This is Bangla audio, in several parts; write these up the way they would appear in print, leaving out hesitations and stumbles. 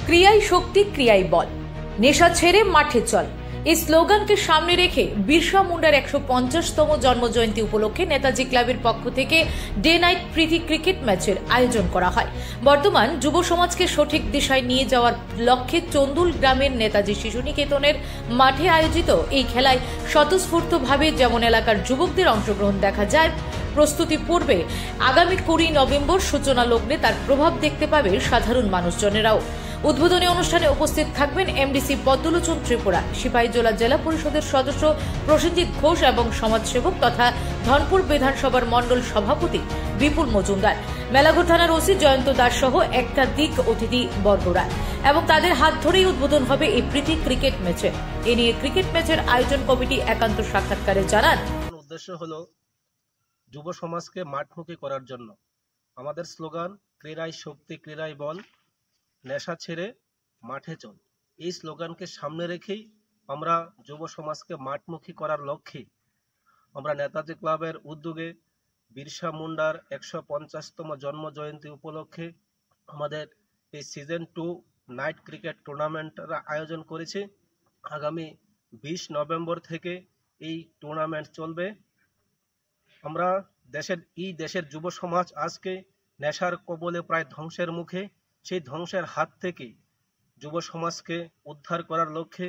ক্রিয়াই শক্তি, ক্রিয়াই বল, নেশা ছেড়ে মাঠে চল, এই স্লোগানকে সামনে রেখে বিরসা মুন্ডার ১৫০তম জন্মজয়ন্তী উপলক্ষে নেতাজি ক্লাবের পক্ষ থেকে ডে নাইট প্রীতি ক্রিকেট ম্যাচের আয়োজন করা হয়। বর্তমান যুব সমাজকে সঠিক দিশায় নিয়ে যাওয়ার লক্ষ্যে চন্দুল গ্রামের নেতাজি শিশু নিকেতনের মাঠে আয়োজিত এই খেলায় স্বতঃস্ফূর্তভাবে যেমন এলাকার যুবকদের অংশগ্রহণ দেখা যায়, প্রস্তুতি পূর্বে আগামী ২০ নভেম্বর সূচনা লগ্নে তার প্রভাব দেখতে পাবে সাধারণ মানুষজনেরাও। উদ্বোধনী অনুষ্ঠানে উপস্থিত থাকবেন এমডিসি পদ্মলোচন ত্রিপুরা, সিপাহীজলা জেলা পরিষদের সদস্য প্রসেনজিৎ ঘোষ এবং সমাজসেবক তথা ধনপুর বিধানসভার মণ্ডল সভাপতি বিপুল মজুমদার, মেলাঘর থানার ওসি জয়ন্ত দাস সহ একাধিক অতিথি বর্গরা, এবং তাদের হাত ধরেই উদ্বোধন হবে এই প্রীতি ক্রিকেট ম্যাচে। এ নিয়ে ক্রিকেট ম্যাচের আয়োজন কমিটি একান্ত সাক্ষাৎকারে জানান, উদ্দেশ্য হলো যুব সমাজকে মাঠমুখী করার জন্য আমাদের স্লোগান ক্রীড়াই শক্তি, ক্রীড়াই বল, নেশা ছেড়ে মাঠে চল। এই স্লোগানকে সামনে রেখেই আমরা যুব সমাজকে মাঠমুখী করার লক্ষ্যে আমরা নেতাজি ক্লাবের উদ্যোগে বিরসা মুন্ডার ১৫০তম জন্ম জয়ন্তী উপলক্ষে আমাদের এই সিজন 2 নাইট ক্রিকেট টুর্নামেন্টের আয়োজন করেছি। আগামী ২০ নভেম্বর থেকে এই টুর্নামেন্ট চলবে। আমরা দেশের যুব সমাজ আজকে নেশার কবলে প্রায় ধ্বংসের মুখে। সেই ধ্বংসের হাত থেকে যুব সমাজকে উদ্ধার করার লক্ষ্যে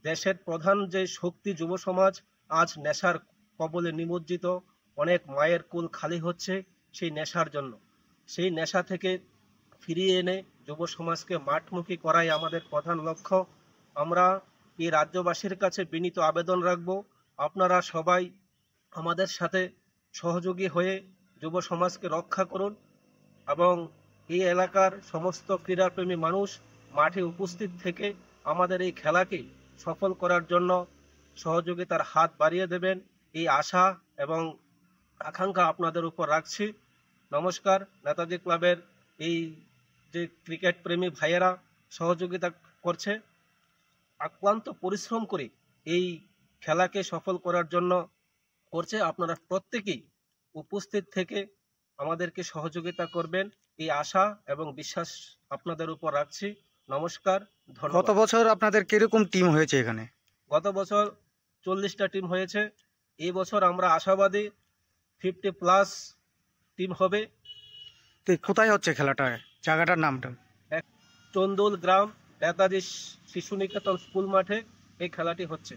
দেশের প্রধান যে শক্তি যুব সমাজ আজ নেশার কবলে নিমজ্জিত, অনেক মায়ের কুল খালি হচ্ছে সেই নেশার জন্য। সেই নেশা থেকে ফিরিয়ে এনে যুব সমাজকে মাঠমুখী করাই আমাদের প্রধান লক্ষ্য। আমরা এই রাজ্যবাসীর কাছে বিনীত আবেদন রাখব, আপনারা সবাই আমাদের সাথে সহযোগী হয়ে যুব সমাজকে রক্ষা করুন এবং এই এলাকার সমস্ত ক্রীড়াপ্রেমী মানুষ মাঠে উপস্থিত থেকে আমাদের এই খেলাকে সফল করার জন্য সহযোগিতার হাত বাড়িয়ে দেবেন, এই আশা এবং আকাঙ্ক্ষা আপনাদের উপর রাখছি। নমস্কার। নেতাজি ক্লাবের এই যে ক্রিকেট প্রেমী ভাইয়েরা সহযোগিতা করছে, আক্রান্ত পরিশ্রম করে এই খেলাকে সফল করার জন্য করছে, আপনারা প্রত্যেকেই উপস্থিত থেকে আমাদেরকে সহযোগিতা করবেন, এই আশা এবং বিশ্বাস আপনাদের উপর রাখছি। নমস্কার, ধন্যবাদ। গত বছর আপনাদের কিরকম টিম হয়েছে এখানে? গত বছর 40টা টিম হয়েছে। এই বছর আমরা আশাবাদী 50+ টিম হবে। তো কোথায় হচ্ছে খেলাটা? জায়গাটার নামটা? চন্দুল গ্রাম নেতাজি শিশু নিকেতন স্কুল মাঠে এই খেলাটি হচ্ছে।